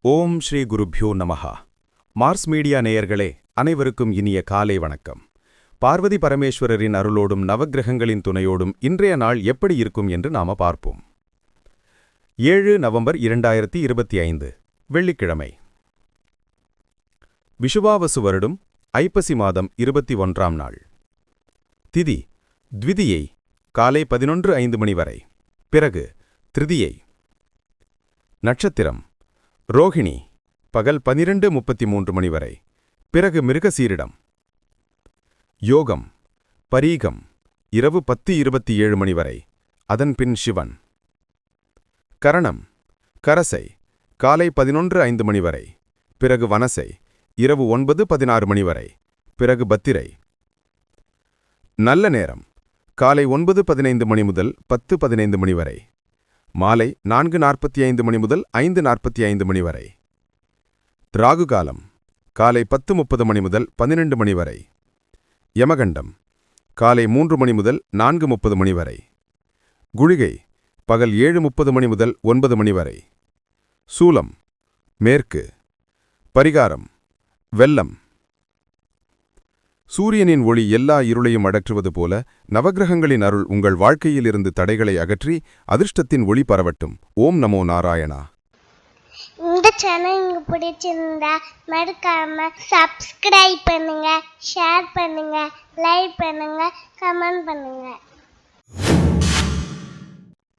ஓம் ஸ்ரீ குருப்யோ நமஹா. Mars media நேயர்களே, அனைவருக்கும் இனிய காலை வணக்கம். பார்வதி பரமேஸ்வரரின் அருளோடும் நவக்கிரகங்களின் துணையோடும் இன்றைய நாள் எப்படி இருக்கும் என்று நாம பார்ப்போம். 7 நவம்பர் 2025 வெள்ளிக்கிழமை. விஷுவாவசு வருடம் ஐப்பசி மாதம் 21ஆம் நாள். திதி த்விதியை காலை 11:05 மணி வரை. பிறகு திருதியை. நட்சத்திரம் ரோஹிணி பகல் 12:33 மணி வரை. பிறகு மிருகசீரிடம். யோகம் பரீகம் இரவு 10:27 மணி வரை. அதன்பின் சிவன். கரணம் கரசை காலை 11:05 மணி வரை. பிறகு வனசை இரவு 9:16 மணி வரை. பிறகு பத்திரை. நல்ல நேரம் காலை 9:15 மணி முதல் 10:15 மணி வரை. மாலை 4:45 மணி முதல் 5:45 மணி வரை. ராகு காலம் காலை 10:30 மணி முதல் 12 மணி வரை. யமகண்டம் காலை 3 மணி முதல் 4:30 மணி வரை. குளிகை பகல் 7:30 மணி முதல் 9 மணி வரை. சூலம் மேற்கு. பரிகாரம் வெல்லம். சூரியனின் ஒளி எல்லா இருளையும் அகற்றுவது போல நவக்கிரகங்களின் அருள் உங்கள் வாழ்க்கையிலிருந்து தடைகளை அகற்றி அதிர்ஷ்டத்தின் ஒளி பரவட்டும். ஓம் நமோ நாராயணா. இந்த சேனல் உங்களுக்கு பிடிச்சிருந்தா மறக்காம சப்ஸ்கிரைப் பண்ணுங்க, ஷேர் பண்ணுங்க, லைக் பண்ணுங்க, கமெண்ட் பண்ணுங்க.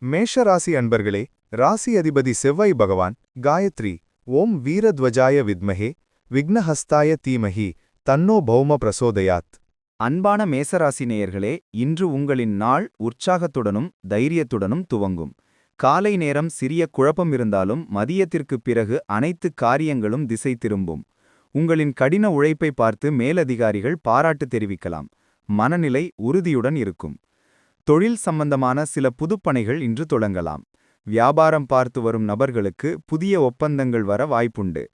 மேஷ ராசி அன்பர்களே, ராசி அதிபதி செவ்வாய் பகவான் காயத்ரி ஓம் வீரத்வஜாய வித்மஹே விக்னஹஸ்தாய தீமஹி தன்னோ பௌம பிரசோதயாத். அன்பான மேசராசி நேயர்களே, இன்று உங்களின் நாள் உற்சாகத்துடனும் தைரியத்துடனும் துவங்கும். காலை நேரம் சிறிய குழப்பம் இருந்தாலும் மதியத்திற்குப் பிறகு அனைத்து காரியங்களும் திசை திரும்பும். உங்களின் கடின உழைப்பை பார்த்து மேலதிகாரிகள் பாராட்டு தெரிவிக்கலாம். மனநிலை உறுதியுடன் இருக்கும். தொழில் சம்பந்தமான சில புதுப்பணிகள் இன்று தொடங்கலாம். வியாபாரம் பார்த்து வரும் நபர்களுக்கு புதிய ஒப்பந்தங்கள் வர வாய்ப்புண்டு.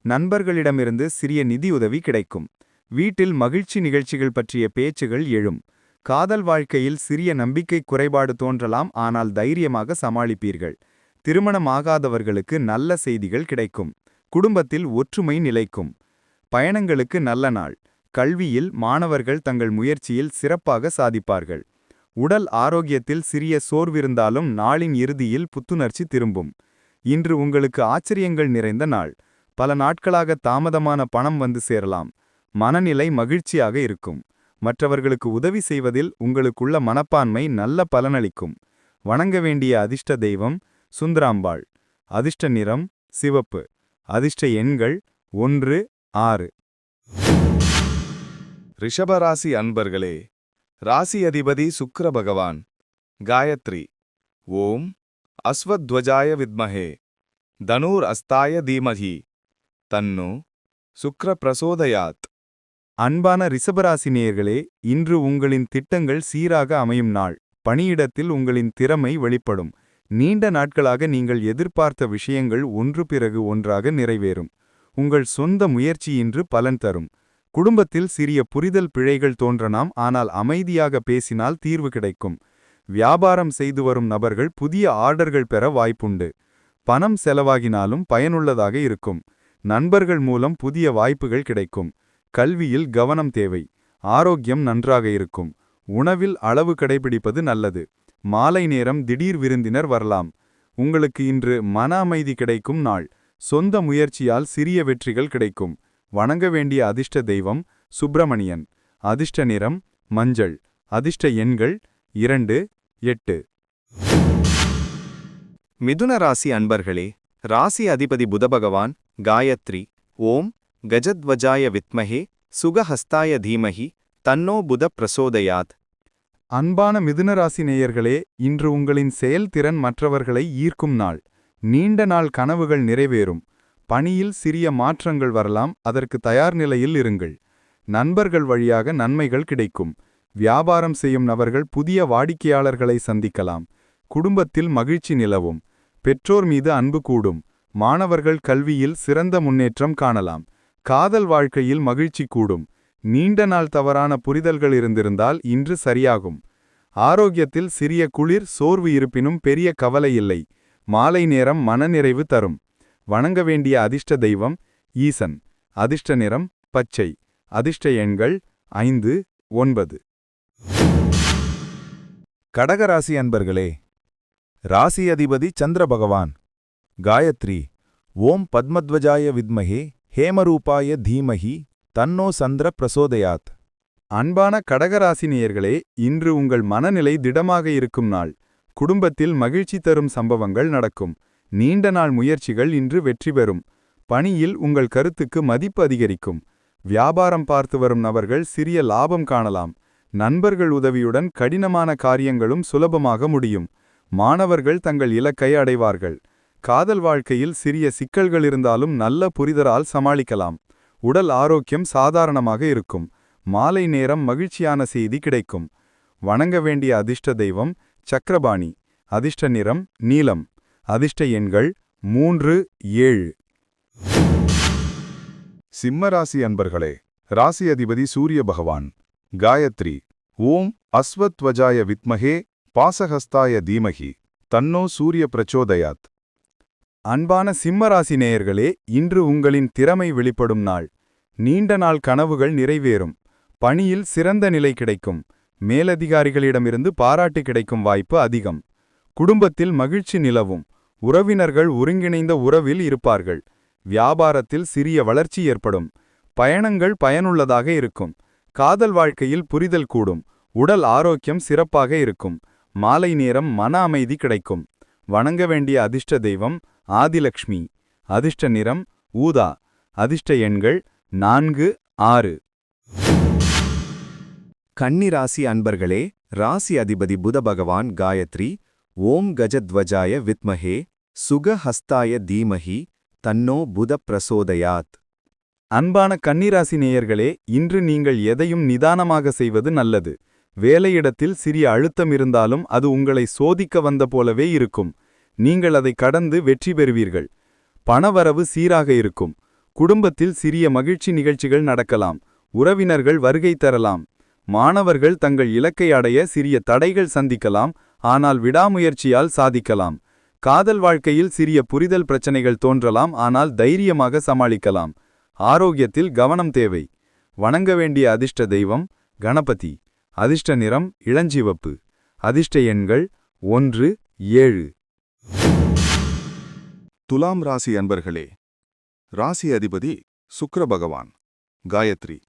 நண்பர்களிடமிருந்து சிறிய நிதியுதவி கிடைக்கும். வீட்டில் மகிழ்ச்சி நிகழ்ச்சிகள் பற்றிய பேச்சுகள் எழும். காதல் வாழ்க்கையில் சிறிய நம்பிக்கை குறைபாடு தோன்றலாம், ஆனால் தைரியமாக சமாளிப்பீர்கள். திருமணமாகாதவர்களுக்கு நல்ல செய்திகள் கிடைக்கும். குடும்பத்தில் ஒற்றுமை நிலைக்கும். பயணங்களுக்கு நல்ல நாள். கல்வியில் மாணவர்கள் தங்கள் முயற்சியில் சிறப்பாக சாதிப்பார்கள். உடல் ஆரோக்கியத்தில் சிறிய சோர்விருந்தாலும் நாளின் இறுதியில் புத்துணர்ச்சி திரும்பும். இன்று உங்களுக்கு ஆச்சரியங்கள் நிறைந்த நாள். பல நாட்களாக தாமதமான பணம் வந்து சேரலாம். மனநிலை மகிழ்ச்சியாக இருக்கும். மற்றவர்களுக்கு உதவி செய்வதில் உங்களுக்குள்ள மனப்பான்மை நல்ல பலனளிக்கும். வணங்க வேண்டிய அதிர்ஷ்ட தெய்வம் சுந்தராம்பாள். அதிர்ஷ்ட நிறம் சிவப்பு. அதிர்ஷ்ட எண்கள் 1, 6. ரிஷபராசி அன்பர்களே, ராசி அதிபதி சுக்கிர பகவான் காயத்ரி ஓம் அஸ்வத்வஜாய வித்மஹே தனூர் அஸ்தாய தீமஹி தன்னோ சுக்ர பிரசோதயாத். அன்பான ரிஷபராசி நேயர்களே, இன்று உங்களின் திட்டங்கள் சீராக அமையும் நாள். பணியிடத்தில் உங்களின் திறமை வெளிப்படும். நீண்ட நாட்களாக நீங்கள் எதிர்பார்த்த விஷயங்கள் ஒன்று பிறகு ஒன்றாக நிறைவேறும். உங்கள் சொந்த முயற்சி இன்று பலன் தரும். குடும்பத்தில் சிறிய புரிதல் பிழைகள் தோன்றலாம், ஆனால் அமைதியாக பேசினால் தீர்வு கிடைக்கும். வியாபாரம் செய்து வரும் நபர்கள் புதிய ஆர்டர்கள் பெற வாய்ப்புண்டு. பணம் செலவாகினாலும் பயனுள்ளதாக இருக்கும். நண்பர்கள் மூலம் புதிய வாய்ப்புகள் கிடைக்கும். கல்வியில் கவனம் தேவை. ஆரோக்கியம் நன்றாக இருக்கும். உணவில் அளவு கடைபிடிப்பது நல்லது. மாலை நேரம் திடீர் விருந்தினர் வரலாம். உங்களுக்கு இன்று மன அமைதி கிடைக்கும் நாள். சொந்த முயற்சியால் சிறிய வெற்றிகள் கிடைக்கும். வணங்க வேண்டிய அதிர்ஷ்ட தெய்வம் சுப்பிரமணியன். அதிர்ஷ்ட நிறம் மஞ்சள். அதிர்ஷ்ட எண்கள் 2, 8. மிதுன ராசி அன்பர்களே, ராசி அதிபதி புதபகவான் காயத்ரி ஓம் கஜத்வஜாய வித்மஹே சுகஹஸ்தாய தீமஹி தன்னோ புத பிரசோதயாத். அன்பான மிதுனராசி நேயர்களே, இன்று உங்களின் செயல்திறன் மற்றவர்களை ஈர்க்கும் நாள். நீண்ட நாள் கனவுகள் நிறைவேறும். பணியில் சிறிய மாற்றங்கள் வரலாம், அதற்கு தயார் நிலையில் இருங்கள். நண்பர்கள் வழியாக நன்மைகள் கிடைக்கும். வியாபாரம் செய்யும் நபர்கள் புதிய வாடிக்கையாளர்களை சந்திக்கலாம். குடும்பத்தில் மகிழ்ச்சி நிலவும். பெற்றோர் மீது அன்பு கூடும். மாணவர்கள் கல்வியில் சிறந்த முன்னேற்றம் காணலாம். காதல் வாழ்க்கையில் மகிழ்ச்சி கூடும். நீண்ட நாள் தவறான புரிதல்கள் இருந்திருந்தால் இன்று சரியாகும். ஆரோக்கியத்தில் சிறிய குளிர் சோர்வு இருப்பினும் பெரிய கவலை இல்லை. மாலை நேரம் மனநிறைவு தரும். வணங்க வேண்டிய அதிர்ஷ்ட தெய்வம் ஈசன். அதிர்ஷ்ட நிறம் பச்சை. அதிர்ஷ்ட எண்கள் 5, 9. கடகராசி அன்பர்களே, ராசி அதிபதி சந்திர பகவான். காயத்ரி. ஓம் பத்மத்வஜாய வித்மஹே ஹேமரூபாய தீமஹி தன்னோ சந்திர பிரசோதயாத். அன்பான கடகராசி நேயர்களே, இன்று உங்கள் மனநிலை திடமாக இருக்கும் நாள். குடும்பத்தில் மகிழ்ச்சி தரும் சம்பவங்கள் நடக்கும். நீண்ட நாள் முயற்சிகள் இன்று வெற்றி பெறும். பணியில் உங்கள் கருத்துக்கு மதிப்பு அதிகரிக்கும். வியாபாரம் பார்த்து வரும் நபர்கள் சிறிய லாபம் காணலாம். நண்பர்கள் உதவியுடன் கடினமான காரியங்களும் சுலபமாக முடியும். மாணவர்கள் தங்கள் இலக்கை அடைவார்கள். காதல் வாழ்க்கையில் சிறிய சிக்கல்கள் இருந்தாலும் நல்ல புரிதலால் சமாளிக்கலாம். உடல் ஆரோக்கியம் சாதாரணமாக இருக்கும். மாலை நேரம் மகிழ்ச்சியான செய்தி கிடைக்கும். வணங்க வேண்டிய அதிர்ஷ்ட தெய்வம் சக்கரபாணி. அதிர்ஷ்ட நிறம் நீலம். அதிர்ஷ்ட எண்கள் 3, 7. சிம்மராசி அன்பர்களே, ராசி அதிபதி சூரிய பகவான். காயத்ரி. ஓம் அஸ்வத்வஜாய வித்மஹே பாசஹஸ்தாய தீமஹி தன்னோ சூரிய பிரச்சோதயாத். அன்பான சிம்மராசி நேயர்களே, இன்று உங்களின் திறமை வெளிப்படும் நாள். நீண்ட நாள் கனவுகள் நிறைவேறும். பணியில் சிறந்த நிலை கிடைக்கும். மேலதிகாரிகளிடமிருந்து பாராட்டு கிடைக்கும் வாய்ப்பு அதிகம். குடும்பத்தில் மகிழ்ச்சி நிலவும். உறவினர்கள் ஒருங்கிணைந்த உறவில் இருப்பார்கள். வியாபாரத்தில் சிறிய வளர்ச்சி ஏற்படும். பயணங்கள் பயனுள்ளதாக இருக்கும். காதல் வாழ்க்கையில் புரிதல் கூடும். உடல் ஆரோக்கியம் சிறப்பாக இருக்கும். மாலை நேரம் மன அமைதி கிடைக்கும். வணங்க வேண்டிய அதிர்ஷ்ட தெய்வம் ஆதிலக்ஷ்மி. அதிர்ஷ்ட நிறம் ஊதா. அதிர்ஷ்ட எண்கள் 4, 6. கன்னிராசி அன்பர்களே, ராசி அதிபதி புத பகவான். காயத்ரி. ஓம் கஜத்வஜாய வித்மஹே சுகஹஸ்தாய தீமஹி தன்னோ புத பிரசோதயாத். அன்பான கன்னிராசி நேயர்களே, இன்று நீங்கள் எதையும் நிதானமாக செய்வது நல்லது. வேலையிடத்தில் சிறிய அழுத்தம் இருந்தாலும் அது உங்களை சோதிக்க வந்த போலவே இருக்கும். நீங்கள் அதை கடந்து வெற்றி பெறுவீர்கள். பணவரவு சீராக இருக்கும். குடும்பத்தில் சிறிய மகிழ்ச்சி நிகழ்ச்சிகள் நடக்கலாம். உறவினர்கள் வருகை தரலாம். மாணவர்கள் தங்கள் இலக்கை அடைய சிறிய தடைகள் சந்திக்கலாம், ஆனால் விடாமுயற்சியால் சாதிக்கலாம். காதல் வாழ்க்கையில் சிறிய புரிதல் பிரச்சனைகள் தோன்றலாம், ஆனால் தைரியமாக சமாளிக்கலாம். ஆரோக்கியத்தில் கவனம் தேவை. வணங்க வேண்டிய அதிர்ஷ்ட தெய்வம் கணபதி. அதிர்ஷ்ட நிறம் இளஞ்சிவப்பு. அதிர்ஷ்ட எண்கள் 1, 7. துலாம் ராசி அன்பர்களே, ராசி அதிபதி சுக்கிர பகவான். காயத்ரி.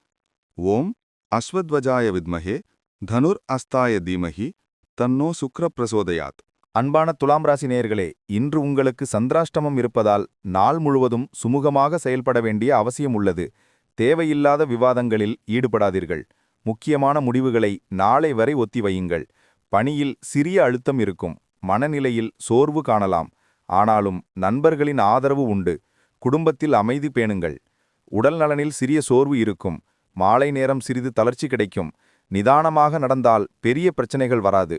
ஓம் அஸ்வத்வஜாய வித்மஹே தனுர் அஸ்தாய தீமஹி தன்னோ சுக்கிர பிரசோதயாத். அன்பான துலாம் ராசி நேயர்களே, இன்று உங்களுக்கு சந்திராஷ்டமம் இருப்பதால் நாள் முழுவதும் சுமூகமாக செயல்பட வேண்டிய அவசியம் உள்ளது. தேவையில்லாத விவாதங்களில் ஈடுபடாதீர்கள். முக்கியமான முடிவுகளை நாளை வரை ஒத்திவையுங்கள். பணியில் சிறிய அழுத்தம் இருக்கும். மனநிலையில் சோர்வு காணலாம். ஆனாலும் நண்பர்களின் ஆதரவு உண்டு. குடும்பத்தில் அமைதி பேணுங்கள். உடல் நலனில் சிறிய சோர்வு இருக்கும். மாலை நேரம் சிறிது தளர்ச்சி கிடைக்கும். நிதானமாக நடந்தால் பெரிய பிரச்சனைகள் வராது.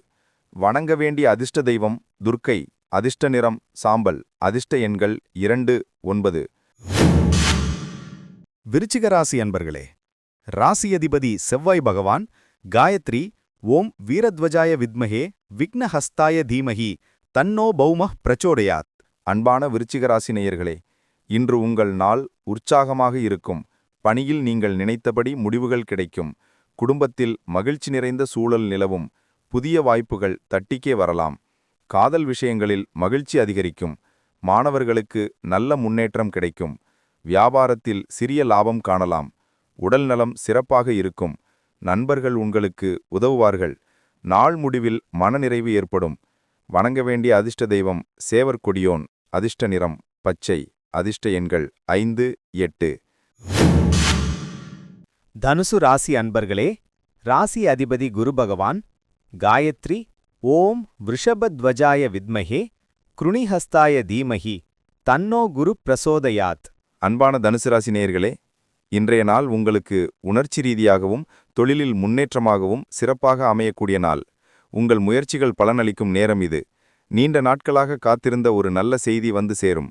வணங்க வேண்டிய அதிர்ஷ்ட தெய்வம் துர்க்கை. அதிர்ஷ்ட நிறம் சாம்பல். அதிர்ஷ்ட எண்கள் 2, 9. விருச்சிக ராசி அன்பர்களே, ராசி அதிபதி செவ்வாய் பகவான். காயத்ரி. ஓம் வீரத்வஜாய வித்மஹே விக்னஹஸ்தாய தீமஹி தன்னோ பௌமஹ் பிரச்சோடயாத். அன்பான விருச்சிக ராசி நேயர்களே, இன்று உங்கள் நாள் உற்சாகமாக இருக்கும். பணியில் நீங்கள் நினைத்தபடி முடிவுகள் கிடைக்கும். குடும்பத்தில் மகிழ்ச்சி நிறைந்த சூழல் நிலவும். புதிய வாய்ப்புகள் தட்டிக்கே வரலாம். காதல் விஷயங்களில் மகிழ்ச்சி அதிகரிக்கும். மாணவர்களுக்கு நல்ல முன்னேற்றம் கிடைக்கும். வியாபாரத்தில் சிறிய லாபம் காணலாம். உடல் நலம் சிறப்பாக இருக்கும். நண்பர்கள் உங்களுக்கு உதவுவார்கள். நாள் முடிவில் மனநிறைவு ஏற்படும். வணங்க வேண்டிய அதிர்ஷ்ட தெய்வம் சேவர் கொடியோன். அதிர்ஷ்ட நிறம் பச்சை. அதிர்ஷ்ட எண்கள் 5, 8. தனுசு ராசி அன்பர்களே, ராசி அதிபதி குரு பகவான். காயத்ரி. ஓம் விருஷபத்வஜாய வித்மஹே க்ருணிஹஸ்தாய தீமஹி தன்னோ குரு பிரசோதயாத். அன்பான தனுசு ராசி நேயர்களே, இன்றைய நாள் உங்களுக்கு உணர்ச்சி ரீதியாகவும் தொழிலில் முன்னேற்றமாகவும் சிறப்பாக அமையக்கூடிய நாள். உங்கள் முயற்சிகள் பலனளிக்கும் நேரம் இது. நீண்ட நாட்களாக காத்திருந்த ஒரு நல்ல செய்தி வந்து சேரும்.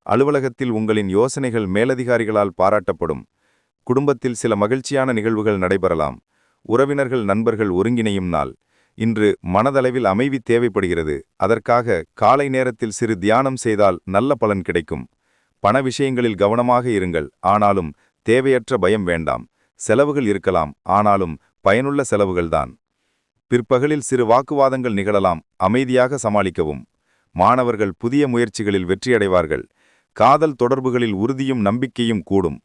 அலுவலகத்தில் உங்களின் யோசனைகள் மேலதிகாரிகளால் பாராட்டப்படும். குடும்பத்தில் சில மகிழ்ச்சியான நிகழ்வுகள் நடைபெறலாம். உறவினர்கள் நண்பர்கள் ஒருங்கிணையும் நாள். இன்று மனதளவில் அமைதி தேவைப்படுகிறது. அதற்காக காலை நேரத்தில் சிறு தியானம் செய்தால் நல்ல பலன் கிடைக்கும். பண விஷயங்களில் கவனமாக இருங்கள், ஆனாலும் தேவையற்ற பயம் வேண்டாம். செலவுகள் இருக்கலாம், ஆனாலும் பயனுள்ள செலவுகள்தான். பிற்பகலில் சிறு வாக்குவாதங்கள் நிகழலாம், அமைதியாக சமாளிக்கவும். மாணவர்கள் புதிய முயற்சிகளில் வெற்றியடைவார்கள். காதல் தொடர்புகளில் உறுதியும் நம்பிக்கையும் கூடும்.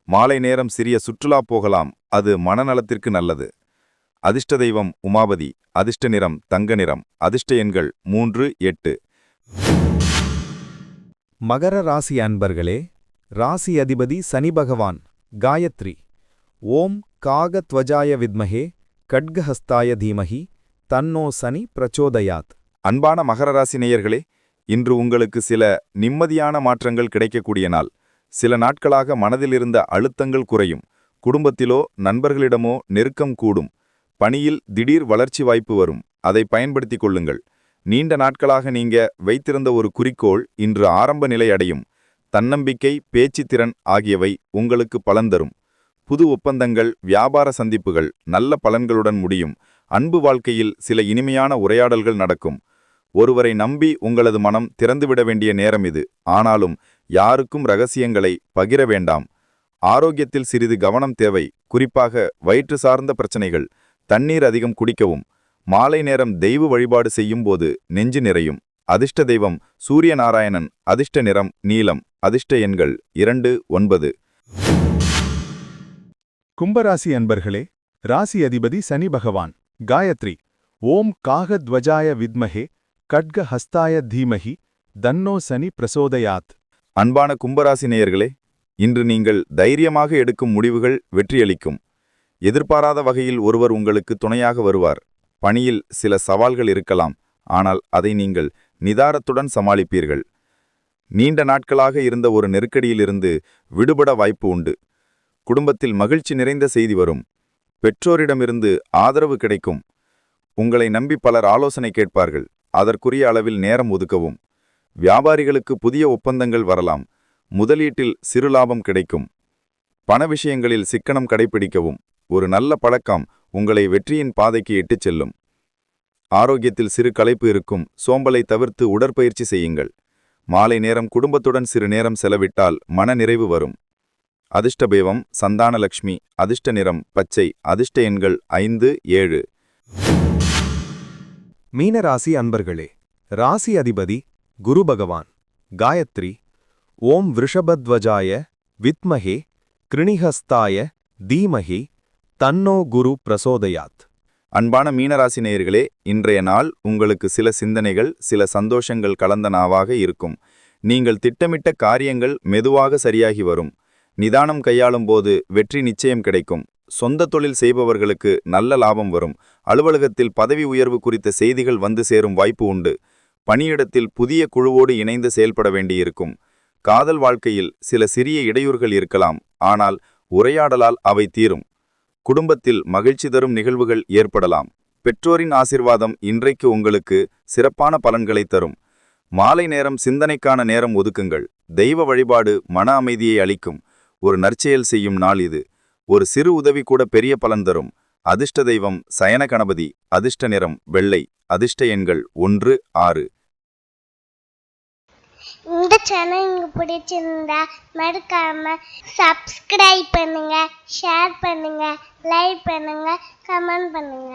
மாலை நேரம் சிறிய சுற்றுலா போகலாம், அது மனநலத்திற்கு நல்லது. அதிர்ஷ்ட தெய்வம் உமாபதி. அதிர்ஷ்ட நிறம் தங்க நிறம். அதிர்ஷ்ட எண்கள் 3, 8. மகர ராசி அன்பர்களே, ராசி அதிபதி சனி பகவான். காயத்ரி. ஓம் காகத்வஜாய வித்மஹே கட்கஹஸ்தாய தீமஹி தன்னோ சனி பிரச்சோதயாத். அன்பான மகர ராசி நேயர்களே, இன்று உங்களுக்கு சில நிம்மதியான மாற்றங்கள் கிடைக்கக்கூடிய நாள். சில நாட்களாக மனதில் இருந்த அழுத்தங்கள் குறையும். குடும்பத்திலோ நண்பர்களிடமோ நெருக்கம் கூடும். பணியில் திடீர் வளர்ச்சி வாய்ப்பு வரும், அதை பயன்படுத்திக் கொள்ளுங்கள். நீண்ட நாட்களாக நீங்க வைத்திருந்த ஒரு குறிக்கோள் இன்று ஆரம்ப நிலை அடையும். தன்னம்பிக்கை, பேச்சுத்திறன் ஆகியவை உங்களுக்கு பலன் தரும். புது ஒப்பந்தங்கள், வியாபார சந்திப்புகள் நல்ல பலன்களுடன் முடியும். அன்பு வாழ்க்கையில் சில இனிமையான உரையாடல்கள் நடக்கும். ஒருவரை நம்பி உங்களது மனம் திறந்துவிட வேண்டிய நேரம் இது. ஆனாலும் யாருக்கும் ரகசியங்களை பகிர வேண்டாம். ஆரோக்கியத்தில் சிறிது கவனம் தேவை, குறிப்பாக வயிற்று சார்ந்த பிரச்சனைகள். தண்ணீர் அதிகம் குடிக்கவும். மாலை நேரம் தெய்வ வழிபாடு செய்யும்போது நெஞ்சு நிறையும். அதிர்ஷ்ட தெய்வம் சூரிய நாராயணன். அதிர்ஷ்ட நிறம் நீலம். அதிர்ஷ்ட எண்கள் 2, 9. கும்பராசி அன்பர்களே, ராசி அதிபதி சனி பகவான். காயத்ரி. ஓம் காகத்வஜாய வித்மஹே கட்கஹஸ்தாய தீமஹி தன்னோ சனி பிரசோதயாத். அன்பான கும்பராசி நேயர்களே, இன்று நீங்கள் தைரியமாக எடுக்கும் முடிவுகள் வெற்றியளிக்கும். எதிர்பாராத வகையில் ஒருவர் உங்களுக்கு துணையாக வருவார். பணியில் சில சவால்கள் இருக்கலாம், ஆனால் அதை நீங்கள் நிதானத்துடன் சமாளிப்பீர்கள். நீண்ட நாட்களாக இருந்த ஒரு நெருக்கடியிலிருந்து விடுபட வாய்ப்பு உண்டு. குடும்பத்தில் மகிழ்ச்சி நிறைந்த செய்தி வரும். பெற்றோரிடமிருந்து ஆதரவு கிடைக்கும். உங்களை நம்பி பலர் ஆலோசனை கேட்பார்கள், அதற்குரிய அளவில் நேரம் ஒதுக்கவும். வியாபாரிகளுக்கு புதிய ஒப்பந்தங்கள் வரலாம். முதலீட்டில் சிறு லாபம் கிடைக்கும். பண விஷயங்களில் சிக்கனம் கடைபிடிக்கவும். ஒரு நல்ல பழக்கம் உங்களை வெற்றியின் பாதைக்கு இட்டுச் செல்லும். ஆரோக்கியத்தில் சிறு களைப்பு இருக்கும், சோம்பலை தவிர்த்து உடற்பயிற்சி செய்யுங்கள். மாலை நேரம் குடும்பத்துடன் சிறு நேரம் செலவிட்டால் மன நிறைவு வரும். அதிர்ஷ்ட தெய்வம் சந்தானலக்ஷ்மி. அதிர்ஷ்ட நிறம் பச்சை. அதிர்ஷ்ட எண்கள் 5, 7. மீனராசி அன்பர்களே, ராசி அதிபதி குரு பகவான். காயத்ரி. ஓம் விருஷபத்வஜாய வித்மஹே கிருணிஹஸ்தாய தீமஹி தன்னோ குரு பிரசோதயாத். அன்பான மீனராசி நேயர்களே, இன்றைய நாள் உங்களுக்கு சில சிந்தனைகள், சில சந்தோஷங்கள் கலந்த நாவாக இருக்கும். நீங்கள் திட்டமிட்ட காரியங்கள் மெதுவாக சரியாகி வரும். நிதானம் கையாளும் போது வெற்றி நிச்சயம் கிடைக்கும். சொந்த தொழில் செய்பவர்களுக்கு நல்ல லாபம் வரும். அலுவலகத்தில் பதவி உயர்வு குறித்த செய்திகள் வந்து சேரும் வாய்ப்பு உண்டு. பணியிடத்தில் புதிய குழுவோடு இணைந்து செயல்பட வேண்டியிருக்கும். காதல் வாழ்க்கையில் சில சிறிய இடையூறுகள் இருக்கலாம், ஆனால் உரையாடலால் அவை தீரும். குடும்பத்தில் மகிழ்ச்சி தரும் நிகழ்வுகள் ஏற்படலாம். பெற்றோரின் ஆசிர்வாதம் இன்றைக்கு உங்களுக்கு சிறப்பான பலன்களை தரும். மாலை நேரம் சிந்தனைக்கான நேரம் ஒதுக்குங்கள். தெய்வ வழிபாடு மன அமைதியை அளிக்கும். ஒரு நற்செயல் செய்யும் நாள் இது. ஒரு சிறு உதவி கூட பெரிய பலன் தரும். அதிர்ஷ்ட தெய்வம் சயன கணபதி. அதிர்ஷ்ட நிறம் வெள்ளை. அதிர்ஷ்ட எண்கள் 1, 6. இந்த சேனல் உங்களுக்கு பிடிச்சிருந்தா மறக்காம சப்ஸ்கிரைப் பண்ணுங்க, ஷேர் பண்ணுங்க, லைக் பண்ணுங்க, கமெண்ட் பண்ணுங்க.